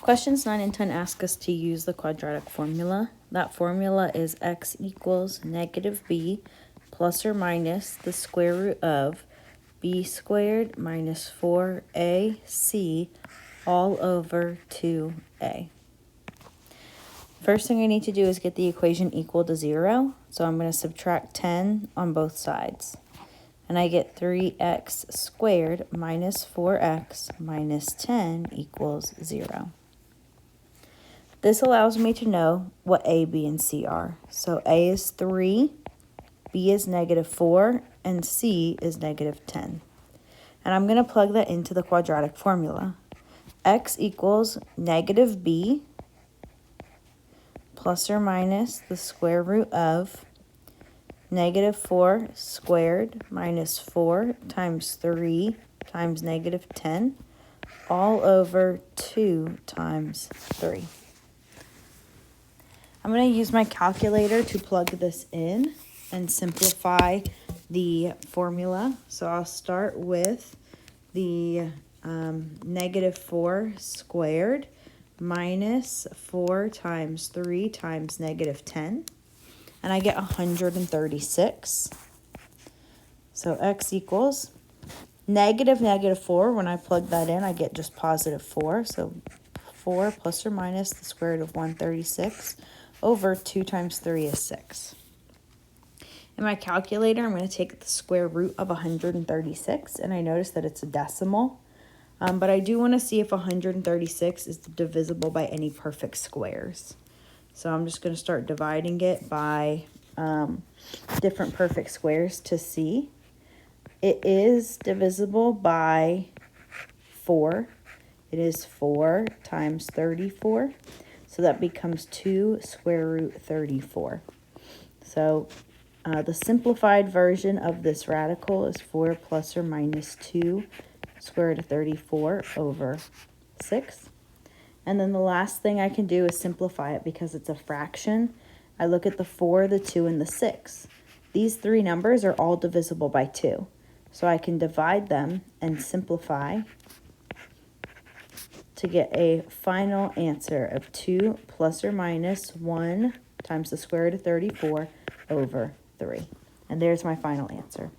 Questions 9 and 10 ask us to use the quadratic formula. That formula is x equals negative b plus or minus the square root of b squared minus 4ac all over 2a. First thing I need to do is get the equation equal to 0. So I'm going to subtract 10 on both sides. And I get 3x squared minus 4x minus 10 equals 0. This allows me to know what a, b, and c are. So a is 3, b is negative 4, and c is negative 10. And I'm going to plug that into the quadratic formula. X equals negative b plus or minus the square root of negative 4 squared minus 4 times 3 times negative 10 all over 2 times 3. I'm going to use my calculator to plug this in and simplify the formula. So I'll start with the negative 4 squared minus 4 times 3 times negative 10. And I get 136. So x equals negative 4. When I plug that in, I get just positive 4. So 4 plus or minus the square root of 136 over 2 times 3 is 6. In my calculator, I'm going to take the square root of 136, and I notice that it's a decimal. But I do want to see if 136 is divisible by any perfect squares. So I'm just going to start dividing it by different perfect squares to see. It is divisible by 4. It is 4 times 34. So that becomes 2 square root 34. So the simplified version of this radical is 4 plus or minus 2 square root of 34 over 6. And then the last thing I can do is simplify it because it's a fraction. I look at the 4, the 2, and the 6. These three numbers are all divisible by 2. So I can divide them and simplify to get a final answer of 2 plus or minus 1 times the square root of 34 over 3. And there's my final answer.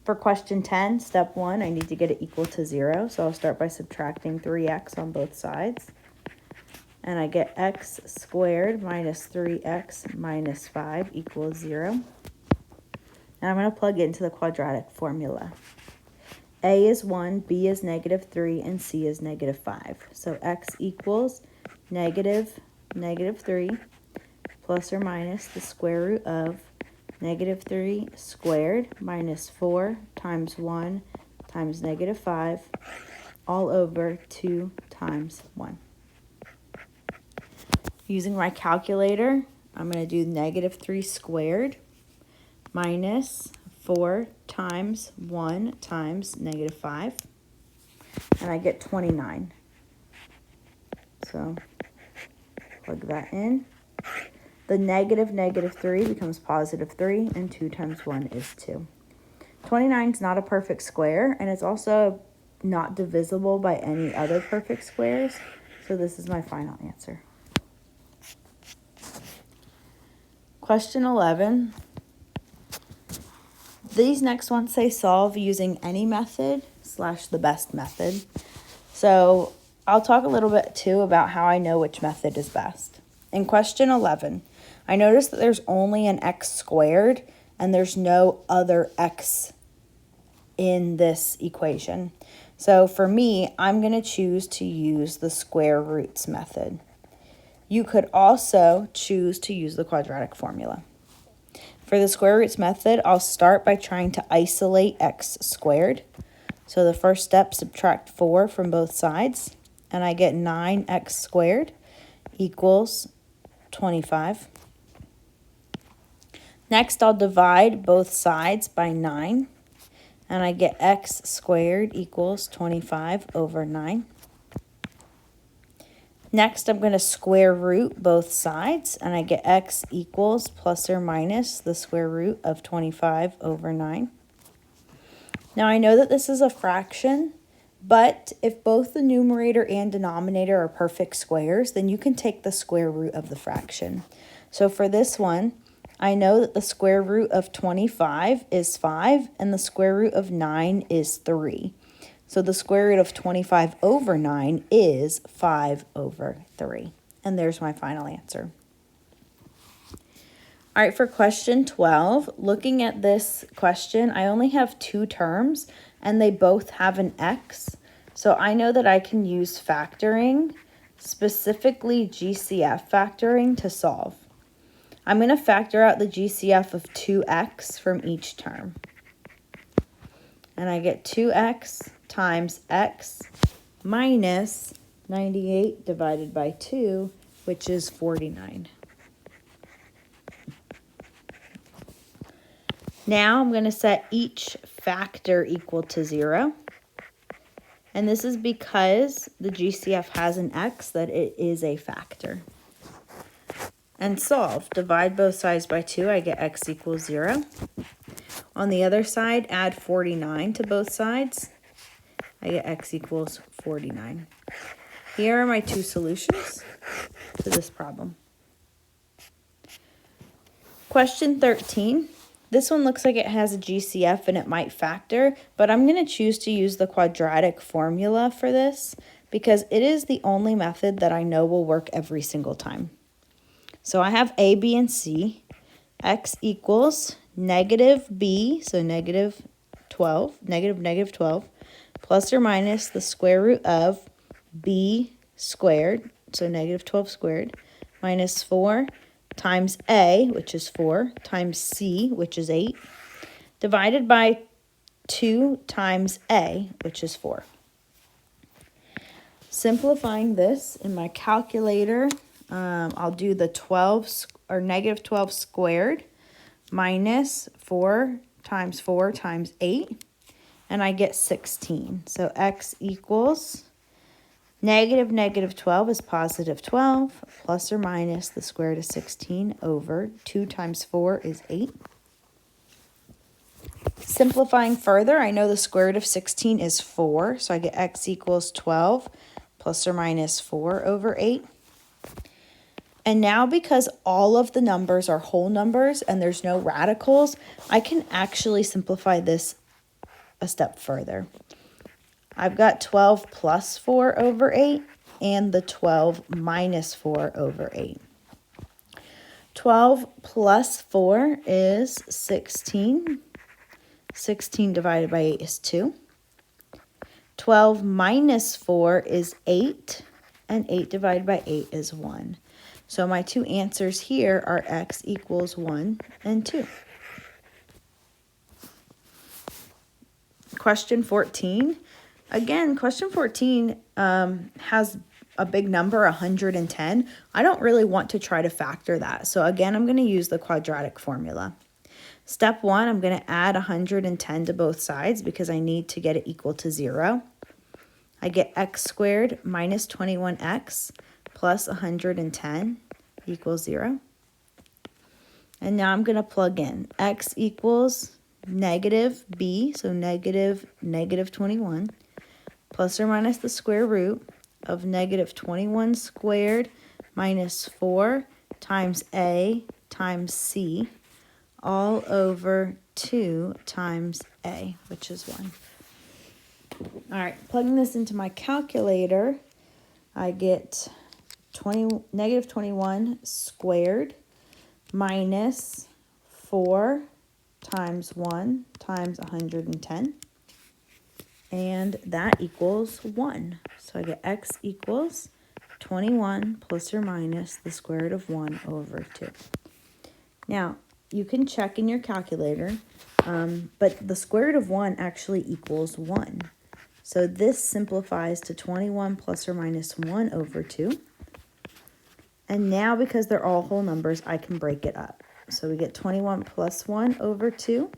For question 10, step 1, I need to get it equal to 0. So I'll start by subtracting 3x on both sides. And I get x squared minus 3x minus 5 equals 0. And I'm going to plug it into the quadratic formula. A is 1, B is negative 3, and C is negative 5. So x equals negative 3 plus or minus the square root of negative 3 squared minus 4 times 1 times negative 5 all over 2 times 1. Using my calculator, I'm going to do negative 3 squared minus 4 times 1 times negative 5, and I get 29. So plug that in. The negative 3 becomes positive 3, and 2 times 1 is 2. 29 is not a perfect square, and it's also not divisible by any other perfect squares, so this is my final answer. Question 11. These next ones say solve using any method / the best method. So I'll talk a little bit too about how I know which method is best. In question 11, I noticed that there's only an x squared and there's no other x in this equation. So for me, I'm going to choose to use the square roots method. You could also choose to use the quadratic formula. For the square roots method, I'll start by trying to isolate x squared. So the first step, subtract 4 from both sides, and I get 9x squared equals 25. Next, I'll divide both sides by 9, and I get x squared equals 25 over 9. Next, I'm going to square root both sides, and I get x equals plus or minus the square root of 25 over 9. Now, I know that this is a fraction, But if both the numerator and denominator are perfect squares, then you can take the square root of the fraction. So for this one, I know that the square root of 25 is 5 and the square root of 9 is 3. So the square root of 25 over 9 is 5 over 3. And there's my final answer. All right, for question 12, looking at this question, I only have two terms and they both have an x. So I know that I can use factoring, specifically GCF factoring, to solve. I'm going to factor out the GCF of 2x from each term. And I get 2x times x minus 98 divided by 2, which is 49. Now I'm going to set each factor equal to 0. And this is because the GCF has an x, that it is a factor. And solve. Divide both sides by 2. I get x equals 0. On the other side, add 49 to both sides. I get x equals 49. Here are my two solutions to this problem. Question 13. This one looks like it has a GCF and it might factor, but I'm going to choose to use the quadratic formula for this because it is the only method that I know will work every single time. So I have a, b, and c. X equals negative b, so negative 12, negative 12, plus or minus the square root of b squared, so negative 12 squared, minus 4 times a, which is 4, times c, which is 8, divided by 2 times a, which is 4. Simplifying this in my calculator, I'll do the 12 or negative 12 squared minus 4 times 8, and I get 16. So x equals negative 12 is positive 12, plus or minus the square root of 16 over 2 times 4 is 8. Simplifying further, I know the square root of 16 is 4, so I get x equals 12 plus or minus 4 over 8. And now because all of the numbers are whole numbers and there's no radicals, I can actually simplify this a step further. I've got 12 plus 4 over 8 and the 12 minus 4 over 8. 12 plus 4 is 16. 16 divided by 8 is 2. 12 minus 4 is 8, and 8 divided by 8 is 1. So my two answers here are x equals 1 and 2. Question 14. Again, question 14 has a big number, 110. I don't really want to try to factor that. So again, I'm going to use the quadratic formula. Step 1, I'm going to add 110 to both sides because I need to get it equal to 0. I get x squared minus 21x plus 110 equals 0. And now I'm going to plug in. X equals negative b, so negative 21, plus or minus the square root of negative 21 squared minus 4 times a times c, all over 2 times a, which is 1. All right, plugging this into my calculator, I get negative 21 squared minus 4 times 1 times 110, and that equals 1. So I get x equals 21 plus or minus the square root of 1 over 2. Now, you can check in your calculator, but the square root of 1 actually equals 1. So this simplifies to 21 plus or minus 1 over 2. And now because they're all whole numbers, I can break it up. So we get 21 plus 1 over 2.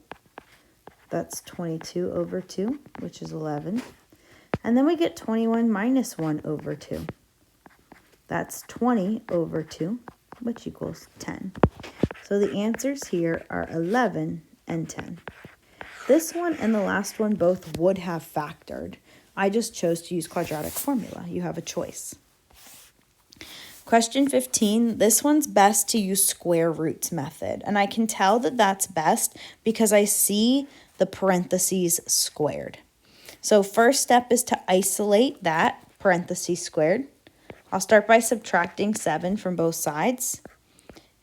That's 22 over 2, which is 11. And then we get 21 minus 1 over 2. That's 20 over 2, which equals 10. So the answers here are 11 and 10. This one and the last one both would have factored. I just chose to use quadratic formula. You have a choice. Question 15, this one's best to use square roots method. And I can tell that that's best because I see the parentheses squared. So first step is to isolate that parentheses squared. I'll start by subtracting 7 from both sides.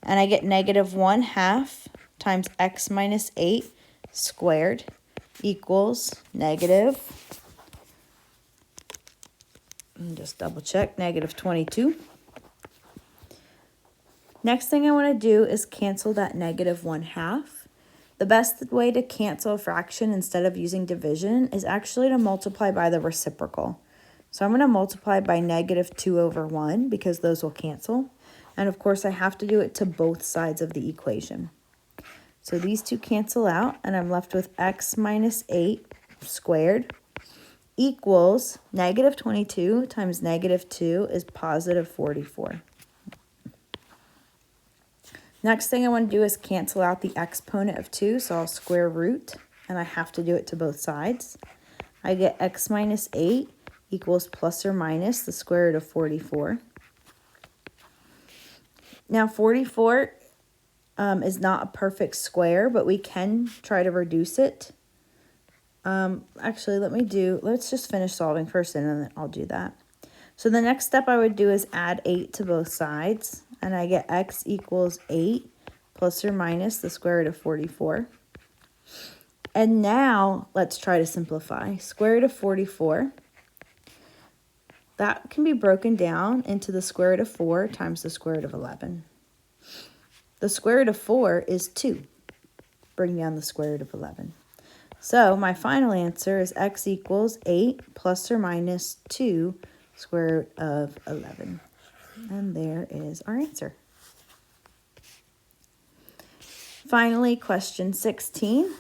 And I get -1/2 times x minus 8 squared equals negative, and just double check, -22. Next thing I want to do is cancel that -1/2. The best way to cancel a fraction instead of using division is actually to multiply by the reciprocal. So I'm going to multiply by -2/1 because those will cancel. And of course I have to do it to both sides of the equation. So these two cancel out and I'm left with x minus 8 squared equals -22 times -2 is +44. Next thing I want to do is cancel out the exponent of 2, so I'll square root, and I have to do it to both sides. I get x minus 8 equals plus or minus the square root of 44. Now 44 is not a perfect square, but we can try to reduce it. Actually, let's just finish solving first and then I'll do that. So the next step I would do is add 8 to both sides. And I get x equals 8 plus or minus the square root of 44. And now let's try to simplify. Square root of 44, that can be broken down into the square root of 4 times the square root of 11. The square root of 4 is 2. Bring down the square root of 11. So my final answer is x equals 8 plus or minus 2 square root of 11. And there is our answer. Finally, question 16.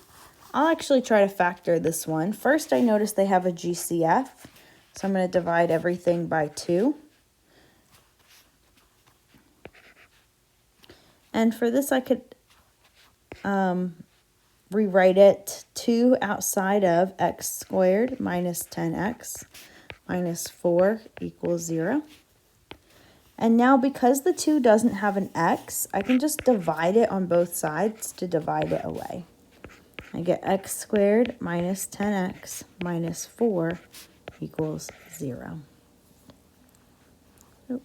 I'll actually try to factor this one. First, I noticed they have a GCF, so I'm going to divide everything by 2. And for this, I could rewrite it 2 outside of x squared minus 10x minus 4 equals 0. And now because the 2 doesn't have an x, I can just divide it on both sides to divide it away. I get x squared minus 10x minus 4 equals 0. All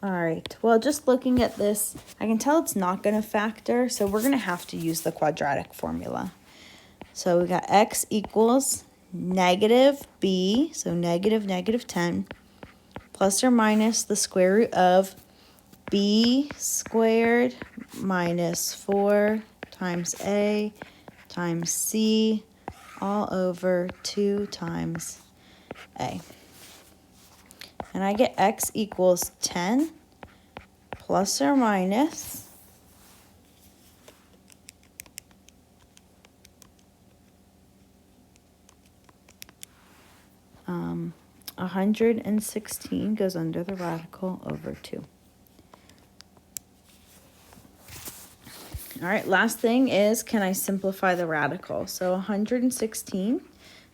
right, well, just looking at this, I can tell it's not going to factor, so we're going to have to use the quadratic formula. So we got x equals negative b, so -10, plus or minus the square root of b squared minus 4 times a times c all over 2 times a. And I get x equals 10 plus or minus 116 goes under the radical over 2. All right, last thing is, can I simplify the radical? So 116,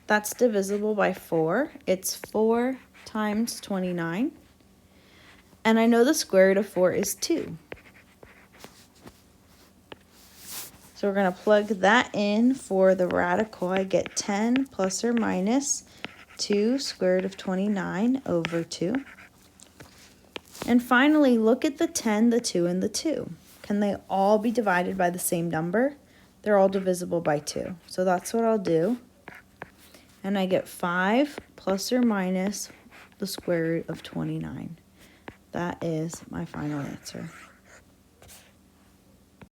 that's divisible by 4. It's 4 times 29. And I know the square root of 4 is 2. So we're going to plug that in for the radical. I get 10 plus or minus 2 square root of 29 over 2. And finally, look at the 10, the 2, and the 2. Can they all be divided by the same number? They're all divisible by 2. So that's what I'll do. And I get 5 plus or minus the square root of 29. That is my final answer.